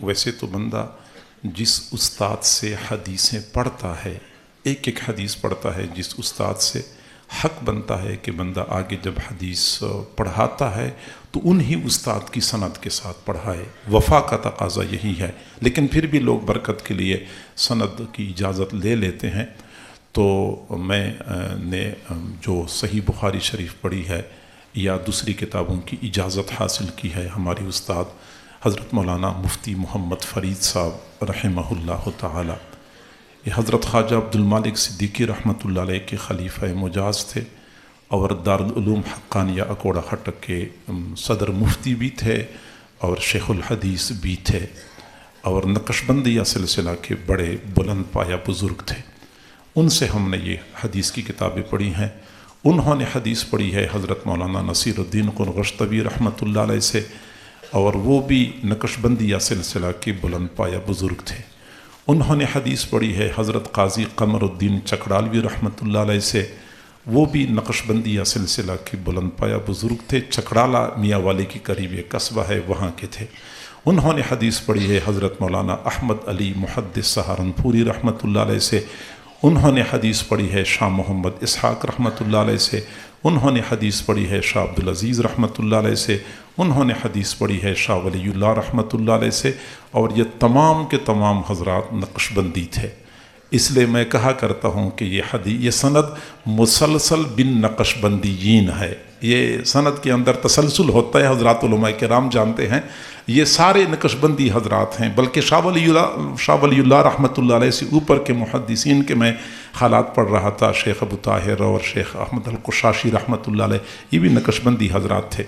ویسے تو بندہ جس استاد سے حدیثیں پڑھتا ہے، ایک ایک حدیث پڑھتا ہے، جس استاد سے حق بنتا ہے کہ بندہ آگے جب حدیث پڑھاتا ہے تو انہی استاد کی سند کے ساتھ پڑھائے، وفا کا تقاضا یہی ہے۔ لیکن پھر بھی لوگ برکت کے لیے سند کی اجازت لے لیتے ہیں۔ تو میں نے جو صحیح بخاری شریف پڑھی ہے یا دوسری کتابوں کی اجازت حاصل کی ہے ہماری استاد حضرت مولانا مفتی محمد فرید صاحب رحمہ اللہ تعالی۔ یہ حضرت خواجہ عبدالمالک صدیقی رحمۃ اللہ علیہ کے خلیفہ مجاز تھے اور دارالعلوم حقانیہ اکوڑا خٹک کے صدر مفتی بھی تھے اور شیخ الحدیث بھی تھے، اور نقش بندیہ سلسلہ کے بڑے بلند پایہ بزرگ تھے۔ ان سے ہم نے یہ حدیث کی کتابیں پڑھی ہیں۔ انہوں نے حدیث پڑھی ہے حضرت مولانا نصیر الدین قنغشتبی رحمۃ اللہ علیہ سے، اور وہ بھی نقش بندیہ سلسلہ کے بلند پایہ بزرگ تھے۔ انہوں نے حدیث پڑھی ہے حضرت قاضی قمر الدین چکڑالوی رحمۃ اللہ علیہ سے، وہ بھی نقش بندیہ سلسلہ کے بلند پایہ بزرگ تھے۔ چکڑالہ میاں والی کی قریب ایک قصبہ ہے، وہاں کے تھے۔ انہوں نے حدیث پڑھی ہے حضرت مولانا احمد علی محدث سہارنپوری رحمۃ اللہ علیہ سے۔ انہوں نے حدیث پڑھی ہے شاہ محمد اسحاق رحمۃ اللہ علیہ سے۔ انہوں نے حدیث پڑھی ہے شاہ عبدالعزیز رحمۃ اللہ علیہ سے۔ انہوں نے حدیث پڑھی ہے شاہ ولی اللہ رحمۃ اللہ علیہ سے، اور یہ تمام کے تمام حضرات نقش بندی تھے۔ اس لیے میں کہا کرتا ہوں کہ یہ سند مسلسل بن نقش بندیین ہے۔ یہ سند کے اندر تسلسل ہوتا ہے، حضرات علماء کرام جانتے ہیں۔ یہ سارے نقش بندی حضرات ہیں، بلکہ شاہ ولی اللہ رحمۃ اللہ علیہ سے اوپر کے محدثین کے میں حالات پڑھ رہا تھا، شیخ ابو طاہر اور شیخ احمد القشاشی رحمۃ اللہ علیہ، یہ بھی نقش بندی حضرات تھے۔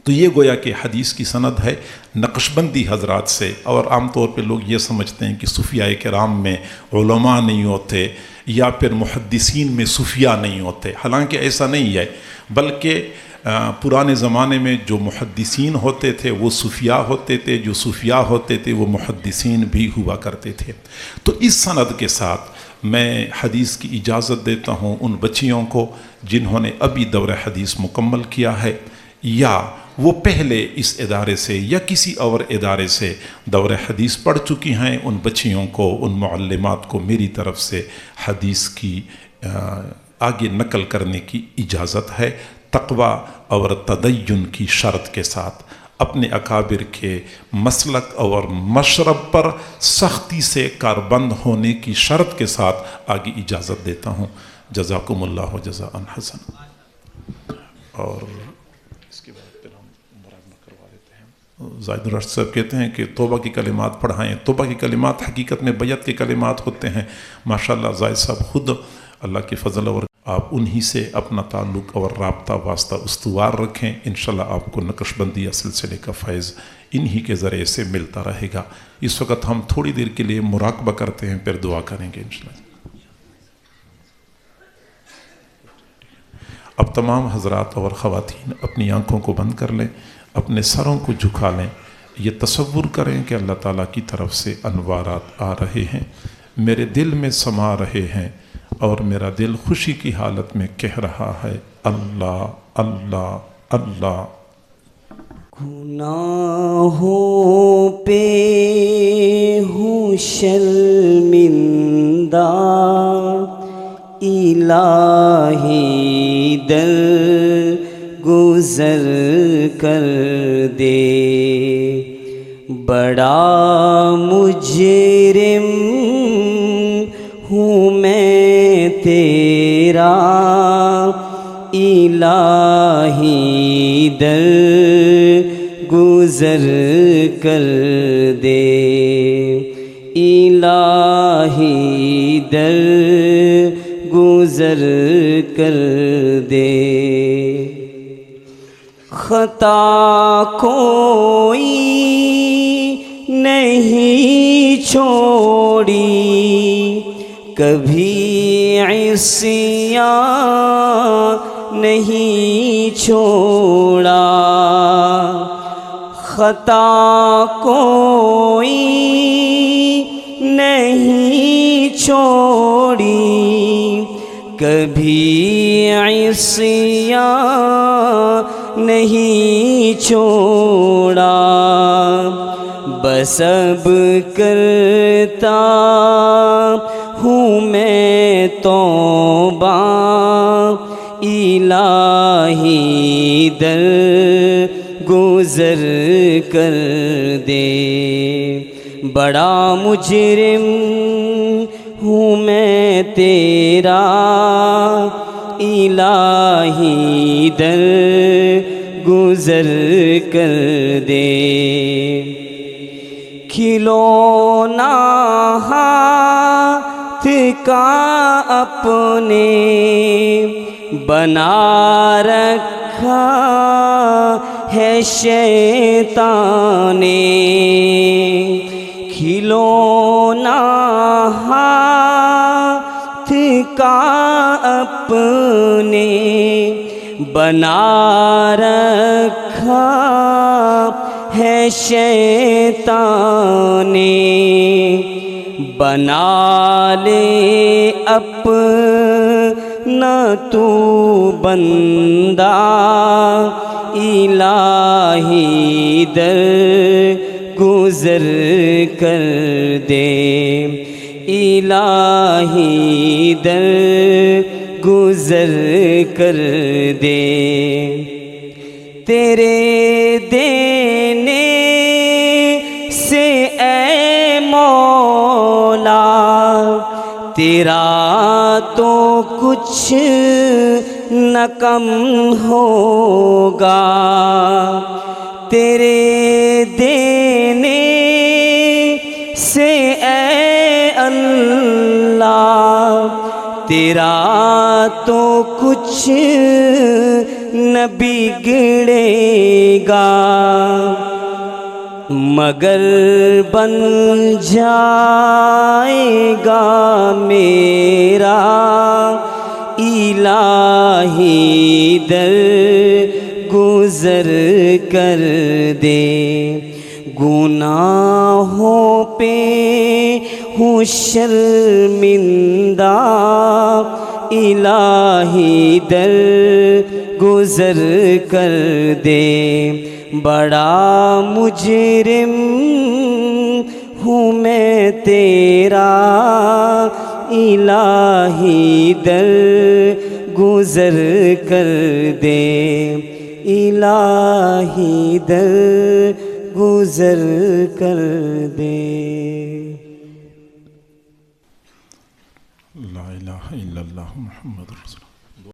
تو یہ گویا کہ حدیث کی سند ہے نقش بندی حضرات سے۔ اور عام طور پہ لوگ یہ سمجھتے ہیں کہ صوفیاء کرام میں علماء نہیں ہوتے یا پھر محدثین میں صوفیاء نہیں ہوتے، حالانکہ ایسا نہیں ہے، بلکہ پرانے زمانے میں جو محدثین ہوتے تھے وہ صوفیاء ہوتے تھے، جو صوفیاء ہوتے تھے وہ محدثین بھی ہوا کرتے تھے۔ تو اس سند کے ساتھ میں حدیث کی اجازت دیتا ہوں ان بچیوں کو جنہوں نے ابھی دورہ حدیث مکمل کیا ہے، یا وہ پہلے اس ادارے سے یا کسی اور ادارے سے دورہ حدیث پڑھ چکی ہیں، ان بچیوں کو، ان معلمات کو میری طرف سے حدیث کی آگے نقل کرنے کی اجازت ہے، تقوی اور تدین کی شرط کے ساتھ، اپنے اکابر کے مسلک اور مشرب پر سختی سے کاربند ہونے کی شرط کے ساتھ آگے اجازت دیتا ہوں۔ جزاکم اللہ جزاء حسن۔ اور اس کے بعد پھر ہم مراقبہ کروا دیتے ہیں۔ زاہد الرشد صاحب کہتے ہیں کہ توبہ کی کلمات پڑھائیں۔ توبہ کی کلمات حقیقت میں بیعت کے کلمات ہوتے ہیں۔ ماشاءاللہ زاہد صاحب خود اللہ کے فضل اور آپ انہی سے اپنا تعلق اور رابطہ واسطہ استوار رکھیں، انشاءاللہ آپ کو نقش بندیہ سلسلے کا فیض انہی کے ذریعے سے ملتا رہے گا۔ اس وقت ہم تھوڑی دیر کے لیے مراقبہ کرتے ہیں، پھر دعا کریں گے انشاءاللہ۔ اب تمام حضرات اور خواتین اپنی آنکھوں کو بند کر لیں، اپنے سروں کو جھکا لیں، یہ تصور کریں کہ اللہ تعالیٰ کی طرف سے انوارات آ رہے ہیں، میرے دل میں سما رہے ہیں، اور میرا دل خوشی کی حالت میں کہہ رہا ہے اللہ اللہ اللہ۔ گناہوں پہ ہوں شرمندہ، الہی در گزر کر دے، بڑا مجرم ہوں میں تیرا، الہی در گزر کر دے، الہی در گزر کر دے۔ خطا کوئی نہیں چھوڑی، کبھی عصیان نہیں چھوڑا، خطا کوئی نہیں چھوڑی، کبھی عصیان نہیں چھوڑا، بس اب کرتا ہوں میں توبہ الہی در گزر کر دے، بڑا مجرم ہوں میں تیرا الہی در گزر کر دے، کھلونا ہاتھ کا اپنے بنا رکھا ہے شیطان نے، کھلونا ہاتھ کا اپنے بنا رکھا ہے شیطان نے، بنا لے اپنا تو بندہ الہی در گزر کر دے، الہی در گزر کر دے، تیرے دینے سے اے مولا تیرا تو کچھ نہ کم ہوگا، تیرے دینے سے اے اللہ تیرا تو کچھ نہ بگڑے گا، مگر بن جائے گا میرا الہی در گزر کر دے، گناہوں پہ ہوں شرمندہ الہی در گزر کر دے، بڑا مجرم ہوں میں تیرا الہی در گزر کر دے، الہی در گزر کر دے۔ لا الہ الا اللہ محمد